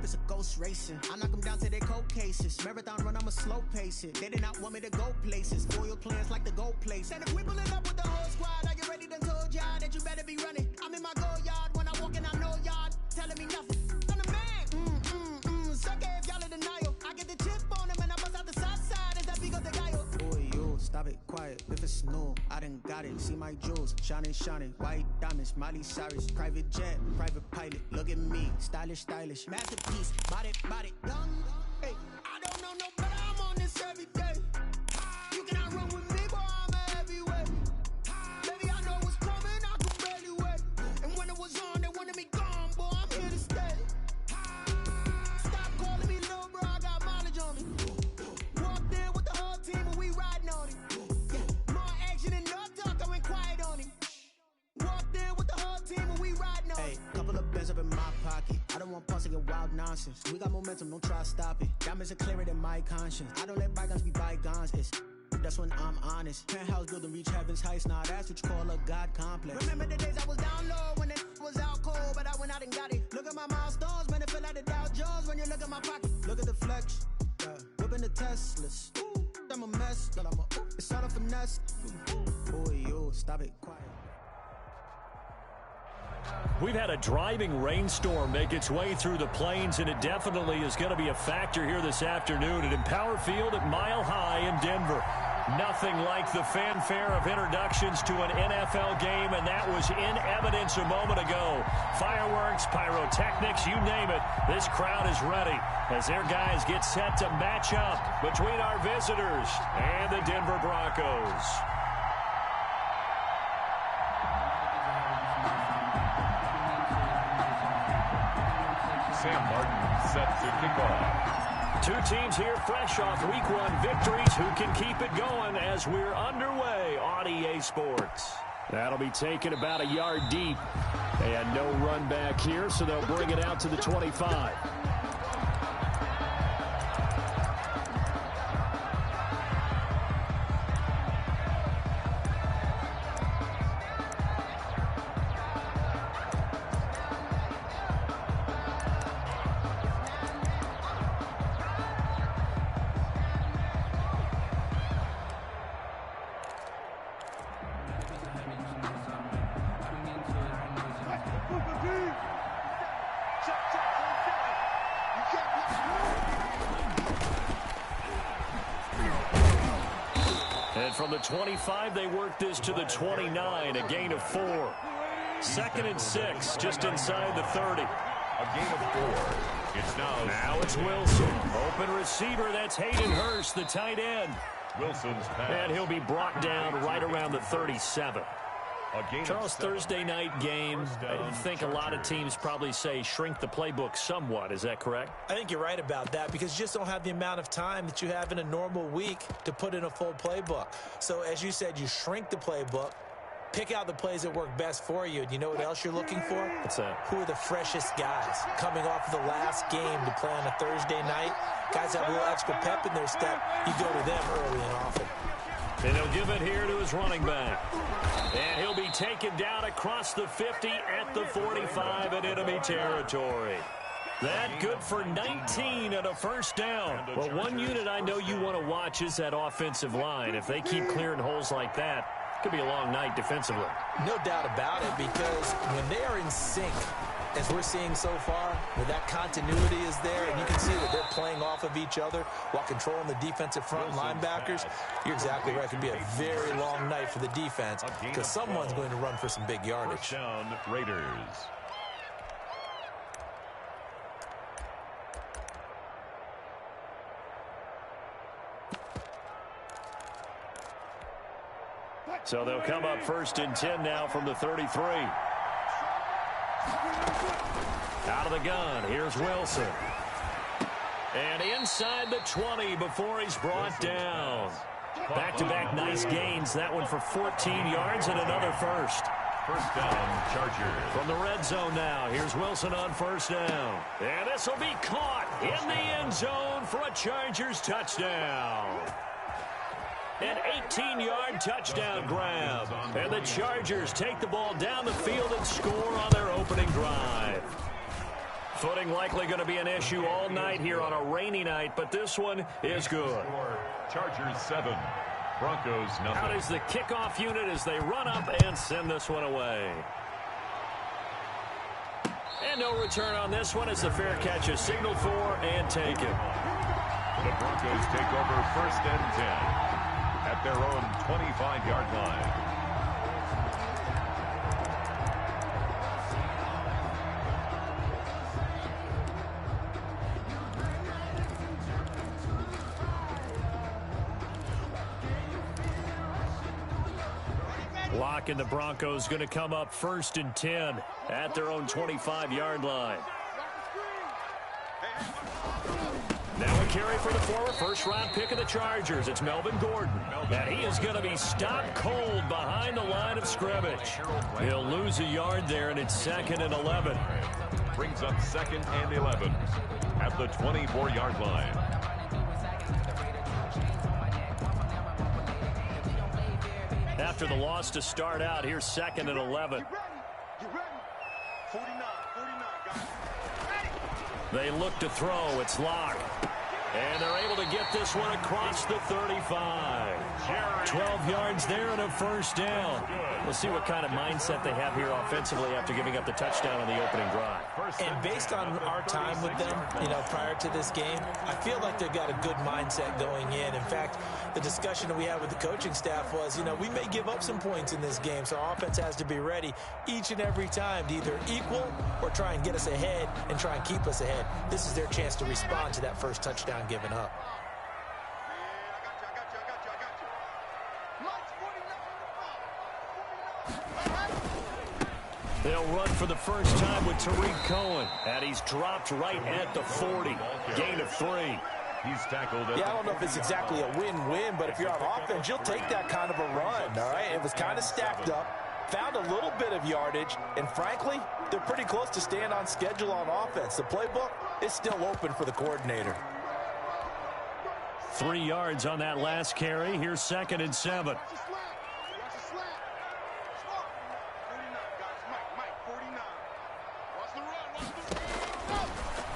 it's a ghost racing. I knock them down to their cold cases. Marathon run, I'ma slow pace it. They did not want me to go places. Foil plans like the goal place. And if we pulling up with the whole squad, are you ready? Done told y'all that you better be running. I'm in my go yard. When I walk in, I know y'all telling me nothing. I'm the man. Suck it if y'all in denial. I get the chip on him and I bust out the south side. Is that Vigo the Gallo? Boy, you stop it, quiet. If it's new, I done got it. See my jewels, shining. White diamonds, Miley Cyrus. Private jet, private pilot. Look at me, stylish. Masterpiece, body, done. Hey, I don't know no better. I'm on this every day. You cannot run with me, boy. I'm a heavyweight. Baby, I know what's coming. I can barely wait. And when it was on, they wanted me gone, boy. I'm here to stay. Stop calling me little bro. I got mileage on me. Walked in with the whole team and we riding on it. Yeah, more action and no talk. I went quiet on him. Walked in with the whole team and we riding on it. Hey, couple of bands up in my pocket. I don't want pause to get wild nonsense. We got momentum, don't try to stop it. Diamonds are clearer than my conscience. I don't let bygones be bygones. That's when I'm honest. Penthouse building, reach heaven's heights. Nah, that's what you call a God complex. Remember the days I was down low when it was out cold, but I went out and got it. Look at my milestones, man, it feel like the Dow Jones when you look at my pocket. Look at the flex, whipping the Teslas. I'm a mess, but it's all a finesse. Boy, you stop it, quiet. We've had a driving rainstorm make its way through the plains, and it definitely is going to be a factor here this afternoon at Empower Field at Mile High in Denver. Nothing like the fanfare of introductions to an NFL game, and that was in evidence a moment ago. Fireworks, pyrotechnics, you name it. This crowd is ready as their guys get set to match up between our visitors and the Denver Broncos. Sam Martin set to kick off. Two teams here fresh off Week 1 victories who can keep it going as we're underway on EA Sports. That'll be taken about a yard deep. And no run back here, so they'll bring it out to the 25. And from the 25, they work this to the 29, a gain of 4. 2nd and 6, just inside the 30. A gain of 4. It's now it's Wilson. Open receiver, that's Hayden Hurst, the tight end. Wilson's pass. And he'll be brought down right around the 37. Charles, Thursday night game, I think a lot of teams probably say shrink the playbook somewhat. Is that correct? I think you're right about that because you just don't have the amount of time that you have in a normal week to put in a full playbook. So as you said, you shrink the playbook, pick out the plays that work best for you. And you know what else you're looking for? What's that? Who are the freshest guys coming off of the last game to play on a Thursday night? Guys have a little extra pep in their step. You go to them early and often. And he'll give it here to his running back. And he'll be taken down across the 50 at the 45 in enemy territory. That good for 19 and a first down. Well, one unit I know you want to watch is that offensive line. If they keep clearing holes like that, it could be a long night defensively. No doubt about it, because when they are in sync, as we're seeing so far, where that continuity is there, and you can see that they're playing off of each other while controlling the defensive front linebackers, you're exactly right. It could be a very long night for the defense because someone's going to run for some big yardage. First down, Raiders. So they'll come up 1st and 10 now from the 33. Out of the gun, here's Wilson. And inside the 20 before he's brought down. Back-to-back nice gains. That one for 14 yards and another first. First down, Chargers. From the red zone now, here's Wilson on first down. And this will be caught in the end zone for a Chargers touchdown. An 18-yard touchdown grab. And the Chargers take the ball down the field and score on their opening drive. Footing likely going to be an issue all night here on a rainy night, but this one is good. Chargers 7, Broncos nothing. Out is the kickoff unit as they run up and send this one away. And no return on this one as the fair catch is signaled for and taken. The Broncos take over 1st and 10 at their own 25-yard line. Lock and the Broncos going to come up 1st and 10 at their own 25-yard line. Now a carry for the former first-round pick of the Chargers. It's Melvin Gordon. And he is going to be stopped cold behind the line of scrimmage. He'll lose a yard there, and it's 2nd and 11. Brings up 2nd and 11 at the 24-yard line. After the loss to start out, here's 2nd and 11. They look to throw. It's Locke. And they're able to get this one across the 35. 12 yards there and a 1st down. We'll see what kind of mindset they have here offensively after giving up the touchdown on the opening drive. And based on our time with them, prior to this game, I feel like they've got a good mindset going in. In fact, the discussion that we had with the coaching staff was, we may give up some points in this game, so our offense has to be ready each and every time to either equal or try and get us ahead and try and keep us ahead. This is their chance to respond to that first touchdown given up. They'll run for the first time with Tariq Cohen. And he's dropped right at the 40. Gain of 3. He's tackled. I don't know if it's exactly a win-win, but if you're on offense, you'll take that kind of a run, all right? It was kind of stacked up, found a little bit of yardage, and frankly, they're pretty close to staying on schedule on offense. The playbook is still open for the coordinator. 3 yards on that last carry. Here's 2nd and 7.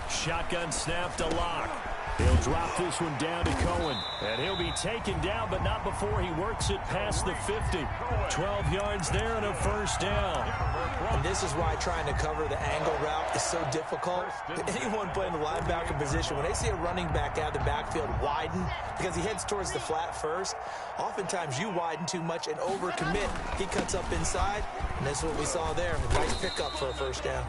Shotgun snap to Locke. He'll drop this one down to Cohen. And he'll be taken down, but not before he works it past the 50. 12 yards there and a 1st down. And this is why trying to cover the angle route is so difficult. Anyone playing the linebacker position, when they see a running back out of the backfield widen because he heads towards the flat first, oftentimes you widen too much and overcommit. He cuts up inside, and that's what we saw there. A nice pickup for a 1st down.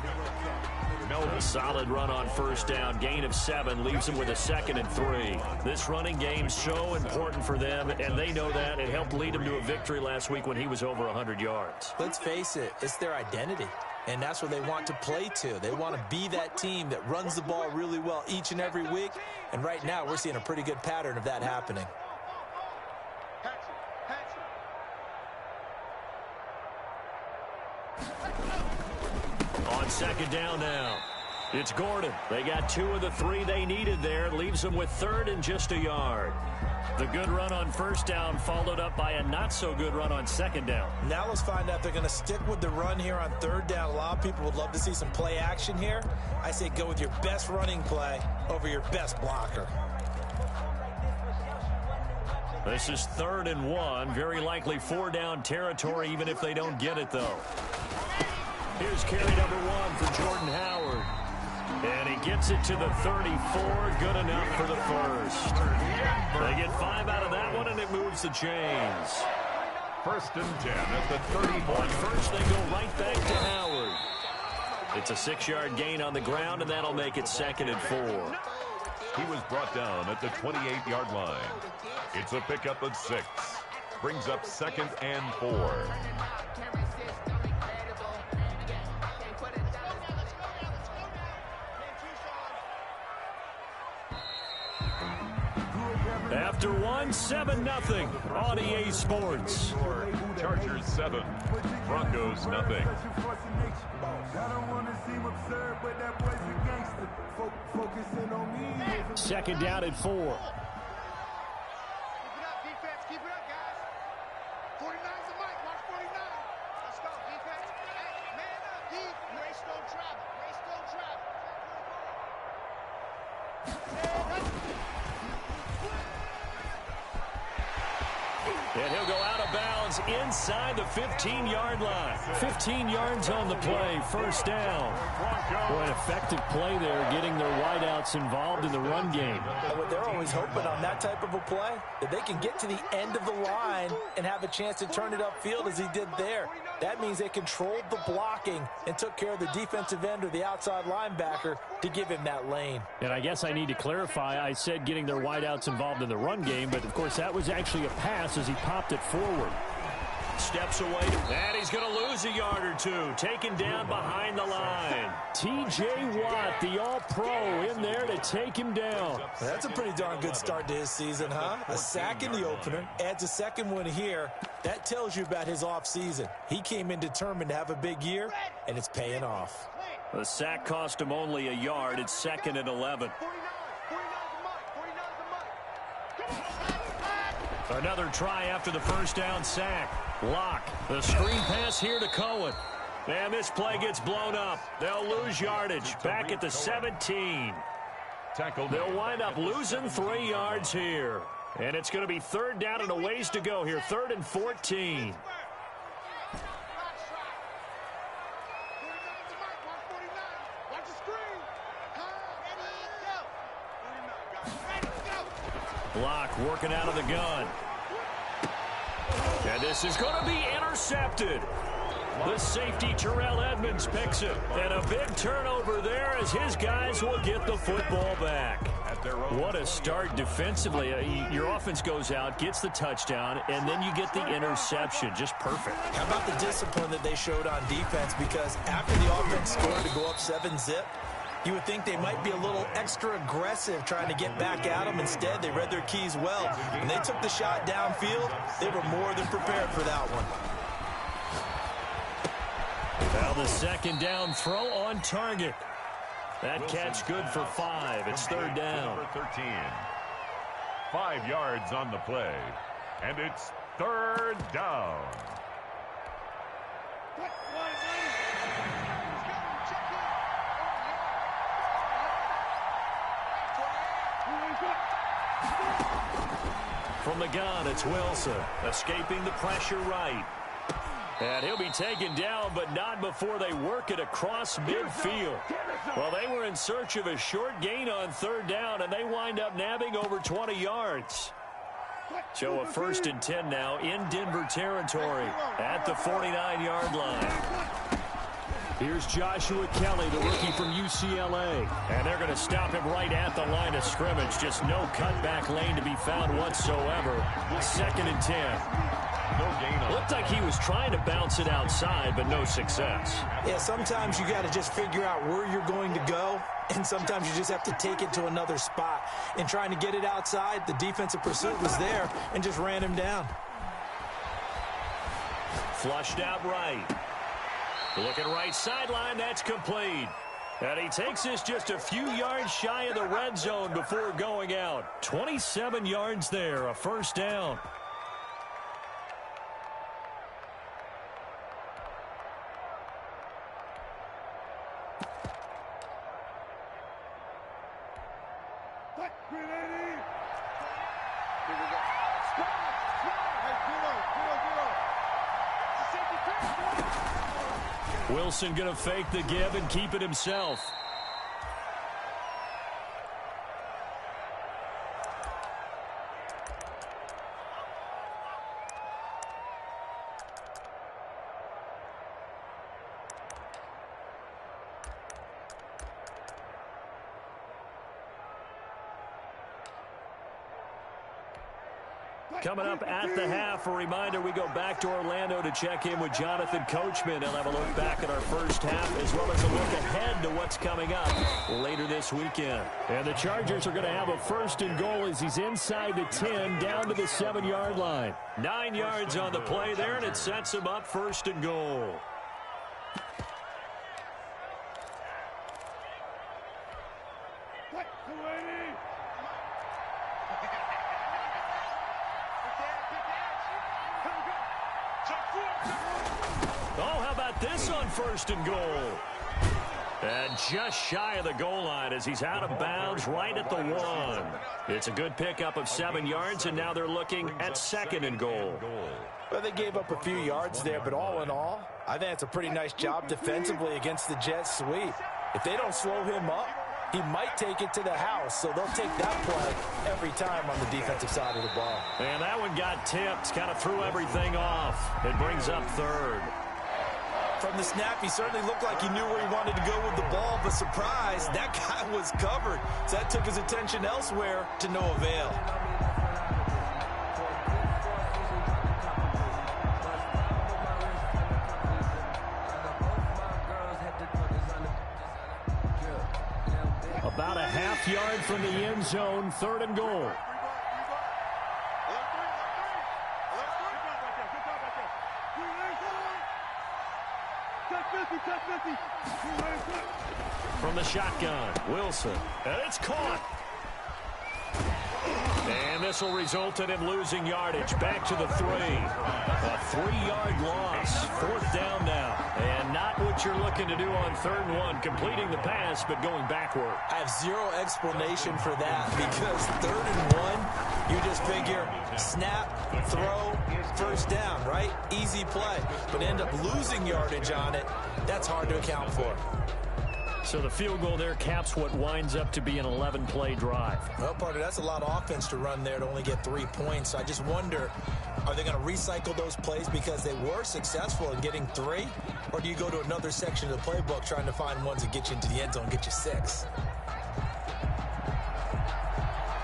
A solid run on 1st down. Gain of 7 leaves them with a 2nd and 3. This running game's so important for them, and they know that. It helped lead them to a victory last week when he was over 100 yards. Let's face it, it's their identity, and that's what they want to play to. They want to be that team that runs the ball really well each and every week, and right now we're seeing a pretty good pattern of that happening. On 2nd down now, it's Gordon. They got 2 of the 3 they needed there. Leaves them with 3rd and just a yard. The good run on 1st down followed up by a not-so-good run on 2nd down. Now let's find out if they're going to stick with the run here on 3rd down. A lot of people would love to see some play action here. I say go with your best running play over your best blocker. This is 3rd and 1. Very likely 4-down territory, even if they don't get it, though. Here's carry number 1 for Jordan Howard. And he gets it to the 34. Good enough for the 1st. They get 5 out of that one, and it moves the chains. 1st and 10 at the 31. On 1st, they go right back to Howard. It's a 6-yard gain on the ground, and that'll make it 2nd and 4. He was brought down at the 28-yard line. It's a pickup of 6. Brings up 2nd and 4. After 7-0 on EA Sports. Chargers 7, Broncos nothing. 2nd down at 4. And he'll go out of bounds inside the 15-yard line. 15 yards on the play, first down. Boy, an effective play there, getting their wideouts involved in the run game. What they're always hoping on that type of a play, that they can get to the end of the line and have a chance to turn it upfield as he did there. That means they controlled the blocking and took care of the defensive end or the outside linebacker to give him that lane. And I guess I need to clarify, I said getting their wideouts involved in the run game, but of course that was actually a pass as he popped it forward. Steps away, and he's going to lose a yard or two. Taken down behind the line. T.J. Watt, the All-Pro, in there to take him down. That's a pretty darn good start to his season, huh? A sack in the opener, adds a second one here. That tells you about his offseason. He came in determined to have a big year, and it's paying off. The sack cost him only a yard. It's 2nd and 11. Another try after the first down sack. Lock. The screen pass here to Cohen. And this play gets blown up. They'll lose yardage. Back at the 17. They'll wind up losing 3 yards here. And it's going to be 3rd down and a ways to go here. 3rd and 14. Block working out of the gun. And this is going to be intercepted. The safety, Terrell Edmonds, picks it. And a big turnover there as his guys will get the football back. What a start defensively. Your offense goes out, gets the touchdown, and then you get the interception. Just perfect. How about the discipline that they showed on defense? Because after the offense scored to go up 7-zip, you would think they might be a little extra aggressive trying to get back at them. Instead, they read their keys well. When they took the shot downfield, they were more than prepared for that one. Now the 2nd down throw on target. That catch good for 5. It's 3rd down. Number 13. 5 yards on the play. And it's 3rd down. From the gun, it's Wilson, escaping the pressure right. And he'll be taken down, but not before they work it across midfield. Well, they were in search of a short gain on 3rd down, and they wind up nabbing over 20 yards. So a 1st and 10 now in Denver territory at the 49-yard line. Here's Joshua Kelly, the rookie from UCLA. And they're going to stop him right at the line of scrimmage. Just no cutback lane to be found whatsoever. 2nd and 10. Looked like he was trying to bounce it outside, but no success. Yeah, sometimes you got to just figure out where you're going to go, and sometimes you just have to take it to another spot. In trying to get it outside, the defensive pursuit was there and just ran him down. Flushed out right. Looking right sideline, that's complete. And he takes this just a few yards shy of the red zone before going out. 27 yards there, a 1st down. Wilson going to fake the give and keep it himself. Coming up at the half, a reminder, we go back to Orlando to check in with Jonathan Coachman. He'll have a look back at our first half as well as a look ahead to what's coming up later this weekend. And the Chargers are going to have a 1st and goal as he's inside the 10 down to the 7-yard line. 9 yards on the play there, and it sets him up 1st and goal. Oh, how about this on 1st and goal? And just shy of the goal line as he's out of bounds right at the 1. It's a good pickup of 7 yards, and now they're looking at 2nd and goal. Well, they gave up a few yards there, but all in all, I think it's a pretty nice job defensively against the Jets sweep. If they don't slow him up, he might take it to the house, so they'll take that play every time on the defensive side of the ball. And that one got tipped, kind of threw everything off. It brings up 3rd. From the snap, he certainly looked like he knew where he wanted to go with the ball, but surprise, that guy was covered. So that took his attention elsewhere to no avail. About a half yard from the end zone, 3rd and goal. From the shotgun, Wilson, and it's caught. And this will result in him losing yardage. Back to the 3. A 3-yard loss. 4th down now. And not what you're looking to do on 3rd and 1, completing the pass, but going backward. I have zero explanation for that because 3rd and 1, you just figure snap, throw, 1st down, right? Easy play. But end up losing yardage on it. That's hard to account for. So the field goal there caps what winds up to be an 11-play drive. Well, partner, that's a lot of offense to run there to only get 3 points. I just wonder, are they going to recycle those plays because they were successful in getting 3? Or do you go to another section of the playbook trying to find ones that get you into the end zone and get you 6?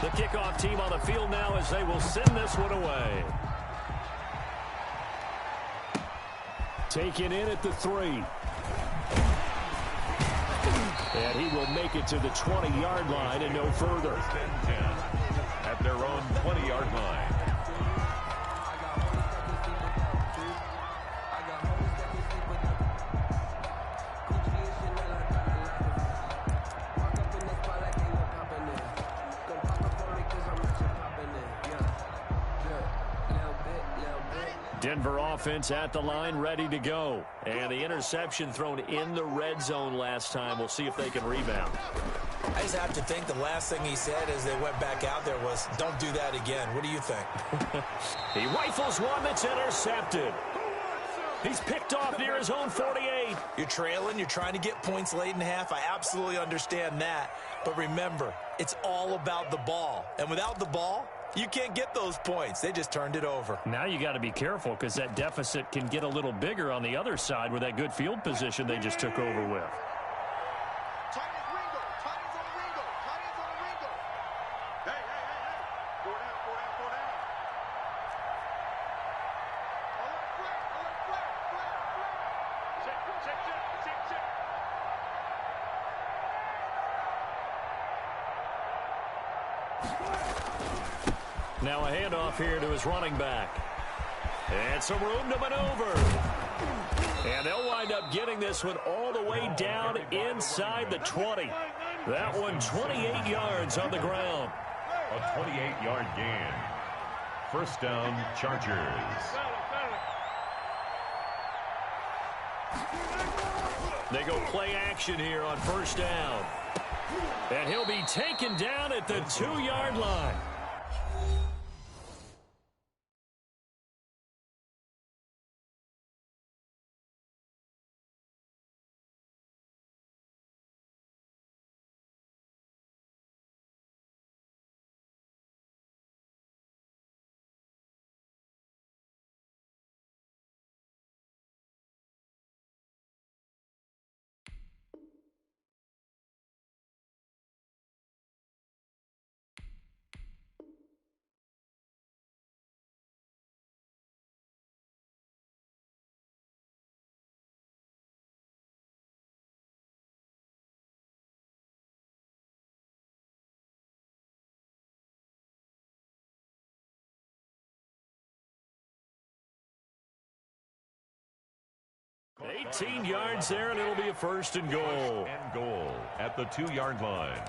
The kickoff team on the field now as they will send this one away. Taken in at the 3. And he will make it to the 20-yard line and no further. 10 at their own 20-yard line. Denver offense at the line, ready to go. And the interception thrown in the red zone last time. We'll see if they can rebound. I just have to think the last thing he said as they went back out there was, don't do that again. What do you think? He rifles one that's intercepted. He's picked off near his own 48. You're trailing. You're trying to get points late in half. I absolutely understand that. But remember, it's all about the ball. And without the ball, you can't get those points. They just turned it over. Now you got to be careful because that deficit can get a little bigger on the other side with that good field position they just took over with. Now a handoff here to his running back. And some room to maneuver. And they'll wind up getting this one all the way down inside the 20. That one 28 yards on the ground. A 28-yard gain. 1st down, Chargers. They go play action here on 1st down. And he'll be taken down at the 2-yard line. $18 yards there, and it'll be a 1st and goal. And goal at the 2-yard line.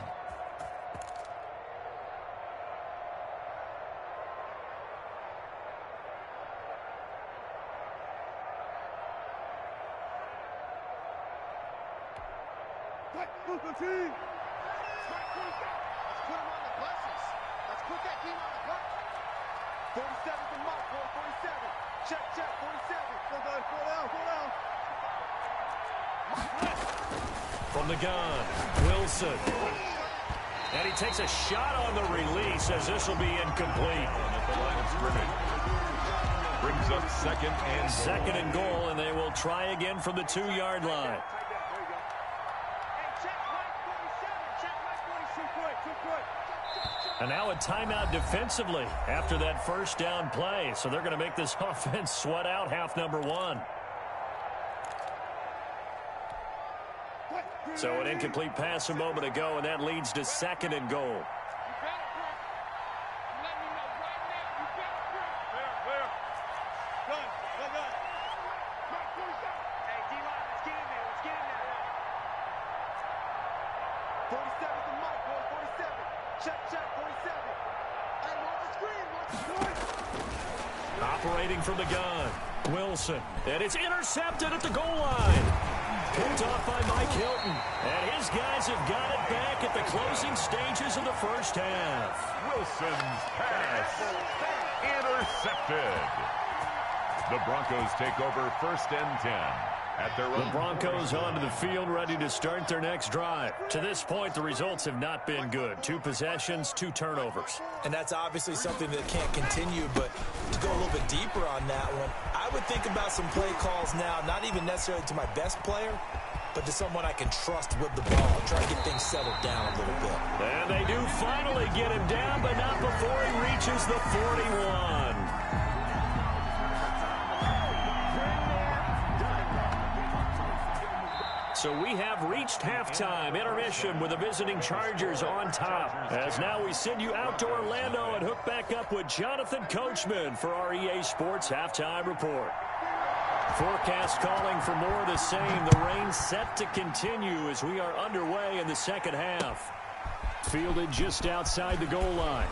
From the gun, Wilson. And he takes a shot on the release as this will be incomplete. At the line of scrimmage. Brings up second and goal, and they will try again from the 2-yard line. And now a timeout defensively after that first down play. So they're going to make this offense sweat out half number 1. So an incomplete pass a moment ago, and that leads to 2nd and goal. Operating from the gun, Wilson. And it's intercepted at the goal line. Picked off by Mike Hilton. And his guys have got it back at the closing stages of the first half. Wilson's pass intercepted. The Broncos take over 1st and 10. At their the Broncos onto the field, ready to start their next drive. To this point, the results have not been good. 2 possessions, 2 turnovers. And that's obviously something that can't continue, but to go a little bit deeper on that one, I would think about some play calls now, not even necessarily to my best player, but to someone I can trust with the ball. Try to get things settled down a little bit. And they do finally get him down, but not before he reaches the 41. So we have reached halftime. Intermission with the visiting Chargers on top. As now we send you out to Orlando and hook back up with Jonathan Coachman for our EA Sports Halftime Report. Forecast calling for more of the same. The rain set to continue as we are underway in the second half. Fielded just outside the goal line.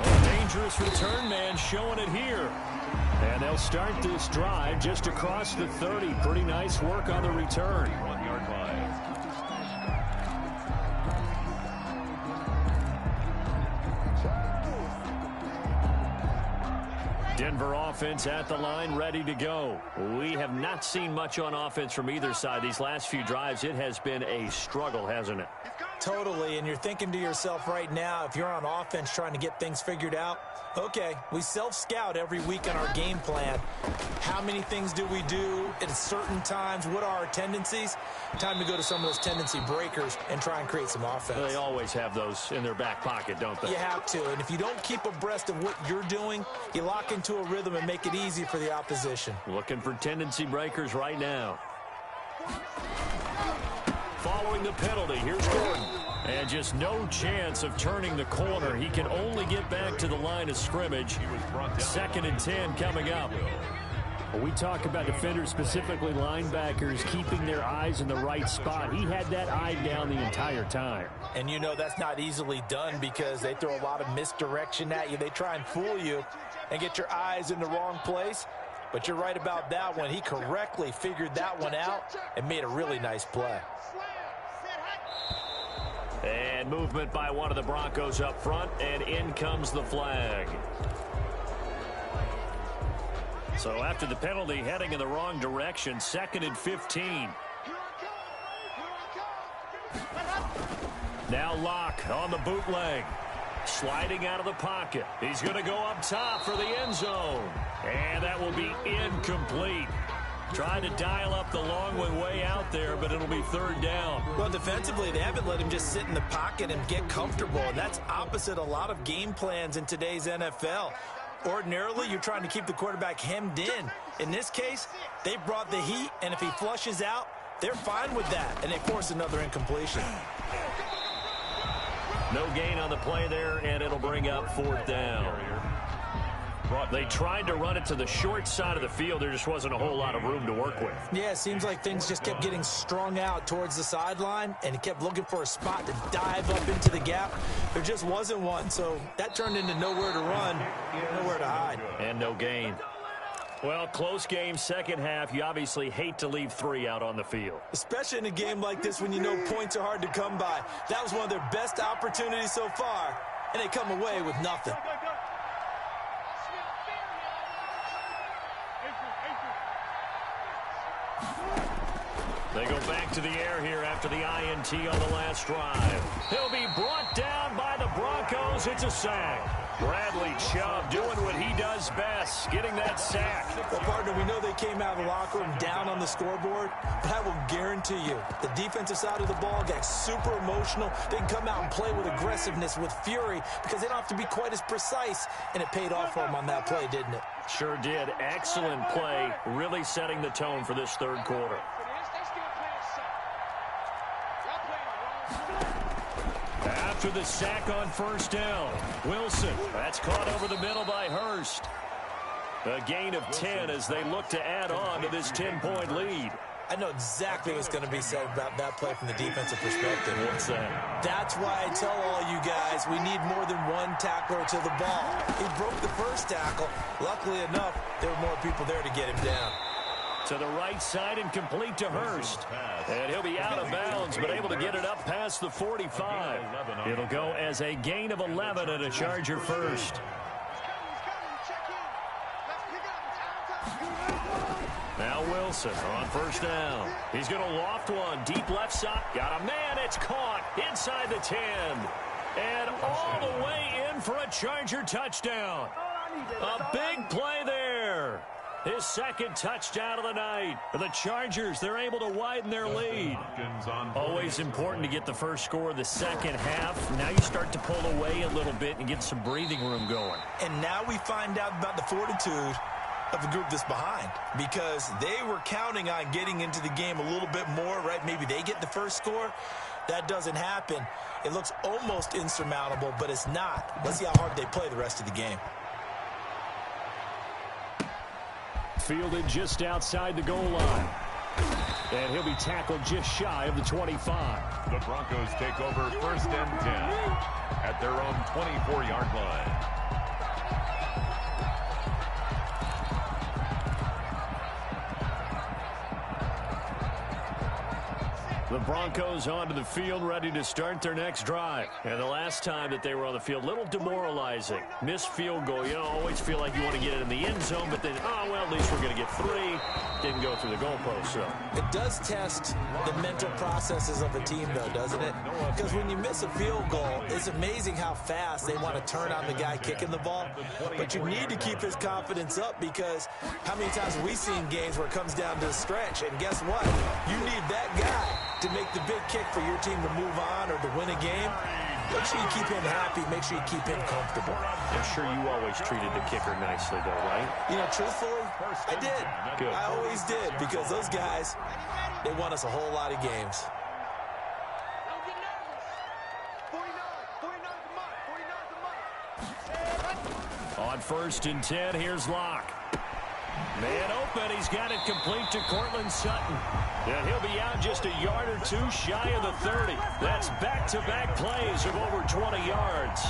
A dangerous return man showing it here. And they'll start this drive just across the 30. Pretty nice work on the return. 1-yard line. Denver offense at the line, ready to go. We have not seen much on offense from either side. These last few drives, it has been a struggle, hasn't it? Totally, and you're thinking to yourself right now, if you're on offense trying to get things figured out, okay, we self-scout every week on our game plan. How many things do we do at certain times? What are our tendencies? Time to go to some of those tendency breakers and try and create some offense. They always have those in their back pocket, don't they? You have to, and if you don't keep abreast of what you're doing, you lock into a rhythm and make it easy for the opposition. Looking for tendency breakers right now. Following the penalty, here's Gordon. And just no chance of turning the corner. He can only get back to the line of scrimmage. 2nd and 10 coming up. We talk about defenders, specifically linebackers, keeping their eyes in the right spot. He had that eye down the entire time. And you know that's not easily done because they throw a lot of misdirection at you. They try and fool you and get your eyes in the wrong place. But you're right about that one. He correctly figured that one out and made a really nice play. And movement by one of the Broncos up front, and in comes the flag. So after the penalty, heading in the wrong direction, 2nd and 15. Now Locke on the bootleg. Sliding out of the pocket. He's going to go up top for the end zone. And that will be incomplete. Trying to dial up the long one way out there, but it'll be 3rd down. Well, defensively, they haven't let him just sit in the pocket and get comfortable, and that's opposite a lot of game plans in today's NFL. Ordinarily, you're trying to keep the quarterback hemmed in. In this case, they brought the heat, and if he flushes out, they're fine with that, and they force another incompletion. No gain on the play there, and it'll bring up 4th down. They tried to run it to the short side of the field. There just wasn't a whole lot of room to work with. Yeah, it seems like things just kept getting strung out towards the sideline, and he kept looking for a spot to dive up into the gap. There just wasn't one, so that turned into nowhere to run, nowhere to hide. And no gain. Well, close game, second half. You obviously hate to leave 3 out on the field. Especially in a game like this when you know points are hard to come by. That was one of their best opportunities so far, and they come away with nothing. They go back to the air here after the INT on the last drive. He'll be brought down by the Broncos. It's a sack. Bradley Chubb doing what he does best, getting that sack. Well, partner, we know they came out of the locker room down on the scoreboard, but I will guarantee you the defensive side of the ball got super emotional. They can come out and play with aggressiveness, with fury, because they don't have to be quite as precise, and it paid off for them on that play, didn't it? Sure did. Excellent play, really setting the tone for this third quarter. After the sack on first down, Wilson. That's caught over the middle by Hurst. A gain of 10 as they look to add on to this 10-point lead. I know exactly what's going to be said about that play from the defensive perspective. What's that? That's why I tell all you guys we need more than one tackler to the ball. He broke the first tackle. Luckily enough, there were more people there to get him down. To the right side and complete to Hurst. And he'll be out of bounds, but able to get it up past the 45. It'll go as a gain of 11 and a Charger first. Now Wilson on first down. He's going to loft one. Deep left side. Got a man. It's caught inside the 10. And all the way in for a Charger touchdown. A big play there. His second touchdown of the night. The Chargers, they're able to widen their lead. Always important to get the first score of the second half. Now you start to pull away a little bit and get some breathing room going. And now we find out about the fortitude of the group that's behind, because they were counting on getting into the game a little bit more, right? Maybe they get the first score. That doesn't happen. It looks almost insurmountable, but it's not. Let's see how hard they play the rest of the game. Fielded just outside the goal line. And he'll be tackled just shy of the 25. The Broncos take over first and 10 at their own 24-yard line. The Broncos onto the field, ready to start their next drive. And the last time that they were on the field, a little demoralizing. Missed field goal. You know, always feel like you want to get it in the end zone, but then, oh, well, at least we're going to get 3. Didn't go through the goalpost, so. It does test the mental processes of a team, though, doesn't it? Because when you miss a field goal, it's amazing how fast they want to turn on the guy kicking the ball. But you need to keep his confidence up, because how many times have we seen games where it comes down to a stretch, and guess what? You need that guy to make the big kick for your team to move on or to win a game. Make sure you keep him happy. Make sure you keep him comfortable. I'm sure you always treated the kicker nicely, though, right? You know, truthfully, I did. Good. I always did, because those guys, they won us a whole lot of games. On first and 10, here's Locke. Man open, he's got it complete to Cortland Sutton. And he'll be out just a yard or 2 shy of the 30. That's back-to-back plays of over 20 yards.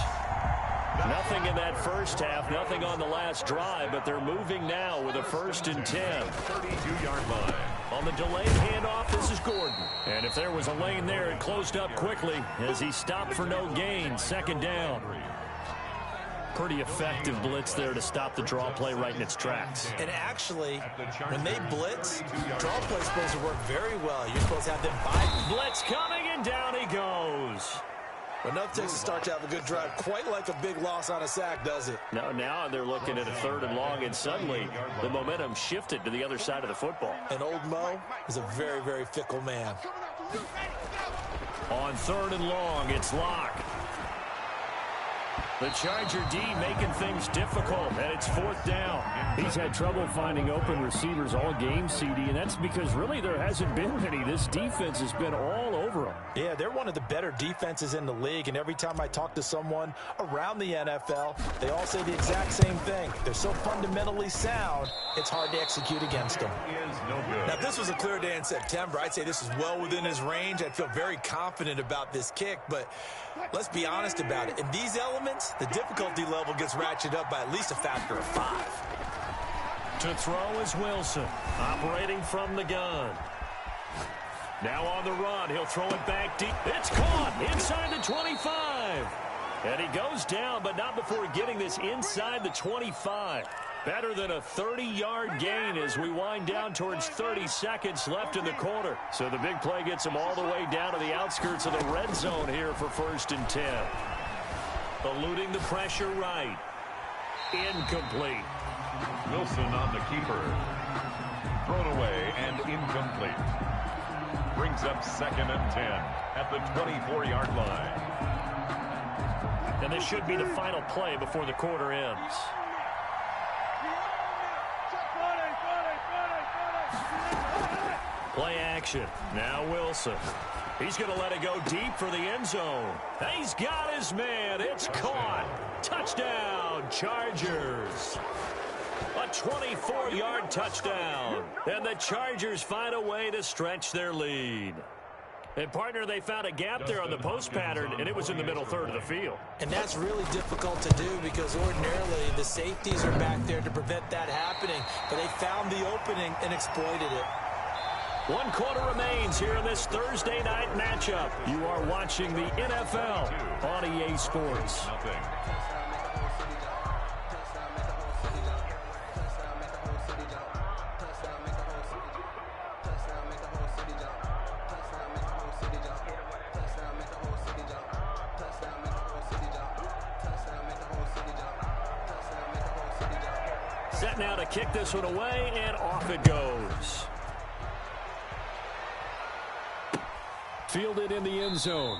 Nothing in that first half, nothing on the last drive, but they're moving now with a first and 10. 32-yard line. On the delayed handoff, this is Gordon. And if there was a lane there, it closed up quickly as he stopped for no gain. Second down. Pretty effective blitz there to stop the draw play right in its tracks. And actually, when they blitz, draw play is supposed to work very well. You're supposed to have them fight. Blitz coming, and down he goes. But enough takes to start to have a good drive. Quite like a big loss on a sack, does it? No, now they're looking at a 3rd and long, and suddenly the momentum shifted to the other side of the football. And old Mo is a very, very fickle man. On 3rd and long, it's Locke. The Charger D making things difficult, and it's 4th down. He's had trouble finding open receivers all game, CD, and that's because really there hasn't been many. This defense has been all over them. Yeah, they're one of the better defenses in the league, and every time I talk to someone around the NFL, they all say the exact same thing. They're so fundamentally sound, it's hard to execute against them. Now, if this was a clear day in September, I'd say this is well within his range. I'd feel very confident about this kick, but let's be honest about it. In these elements, the difficulty level gets ratcheted up by at least a factor of 5. To throw is Wilson, operating from the gun. Now on the run, he'll throw it back deep. It's caught inside the 25. And he goes down, but not before getting this inside the 25. Better than a 30-yard gain as we wind down towards 30 seconds left in the quarter. So the big play gets him all the way down to the outskirts of the red zone here for 1st and 10. Eluding the pressure right. Incomplete. Wilson on the keeper. Thrown away and incomplete. Brings up 2nd and 10 at the 24-yard line. And this should be the final play before the quarter ends. Play action. Now Wilson. He's going to let it go deep for the end zone. He's got his man. It's caught. Touchdown, Chargers. A 24-yard touchdown. And the Chargers find a way to stretch their lead. And, partner, they found a gap there on the post pattern, and it was in the middle third of the field. And that's really difficult to do because ordinarily the safeties are back there to prevent that happening. But they found the opening and exploited it. 1 quarter remains here in this Thursday night matchup. You are watching the NFL on EA Sports. Set now to kick this one away, and off it goes. Fielded in the end zone.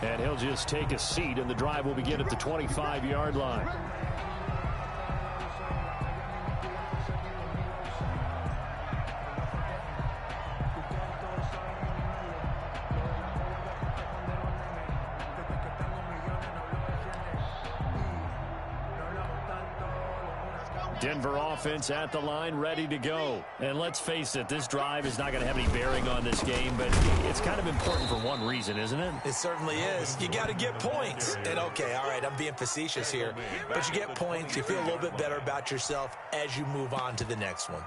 And he'll just take a seat, and the drive will begin at the 25-yard line. Denver offense at the line, ready to go. And let's face it, this drive is not going to have any bearing on this game, but it's kind of important for one reason, isn't it? It certainly is. You got to get points. And okay, all right, I'm being facetious here, but you get points, you feel a little bit better about yourself as you move on to the next one.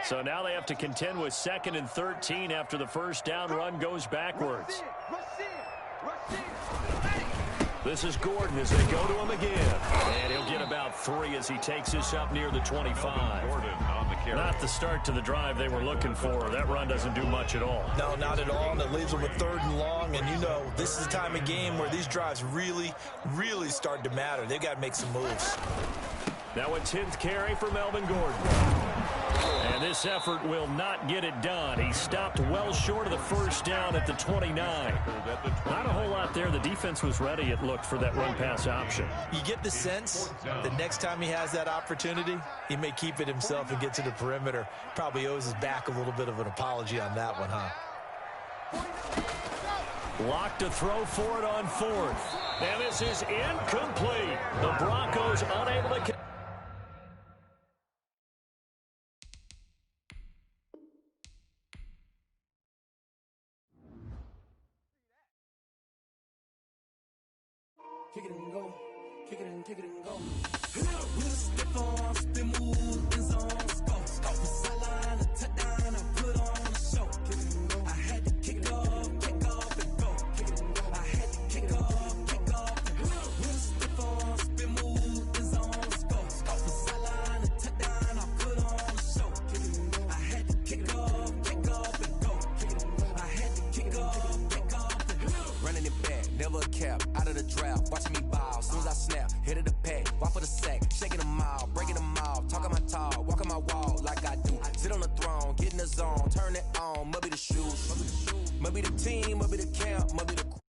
So now they have to contend with 2nd and 13 after the first down run goes backwards. This is Gordon as they go to him again. And he'll get about 3 as he takes this up near the 25. Not the start to the drive they were looking for. That run doesn't do much at all. No, not at all. And it leaves them with 3rd and long. And you know, this is the time of game where these drives really, really start to matter. They've got to make some moves. Now a 10th carry for Melvin Gordon. And this effort will not get it done. He stopped well short of the first down at the 29. Not a whole lot there. The defense was ready, it looked, for that run-pass option. You get the sense that next time he has that opportunity, he may keep it himself and get to the perimeter. Probably owes his back a little bit of an apology on that one, huh? Locked to throw for it on 4th. And this is incomplete. The Broncos unable to... Kick it and go, kick it and go. We'll step on, spin, move, in zone, go. Off the sideline, a touchdown, I put on a show. Kick it and go. I had to kick off and go. Kick it and go. I had to kick off and go. We'll step on, spin, move, in zone, go. Off the sideline, a touchdown, I put on a show. Kick it and go. I had to kick off and go. Kick it and go. I had to kick off and go. Running it back, never a cap, out of the draft, watching me ball, soon as I snap, hit of the pack, walk for the sack, shaking them out, breaking them out, talking my talk, walking my wall like I do, sit on the throne, get in the zone, turn it on, must be the shoes, must be the team, must be the camp, must be the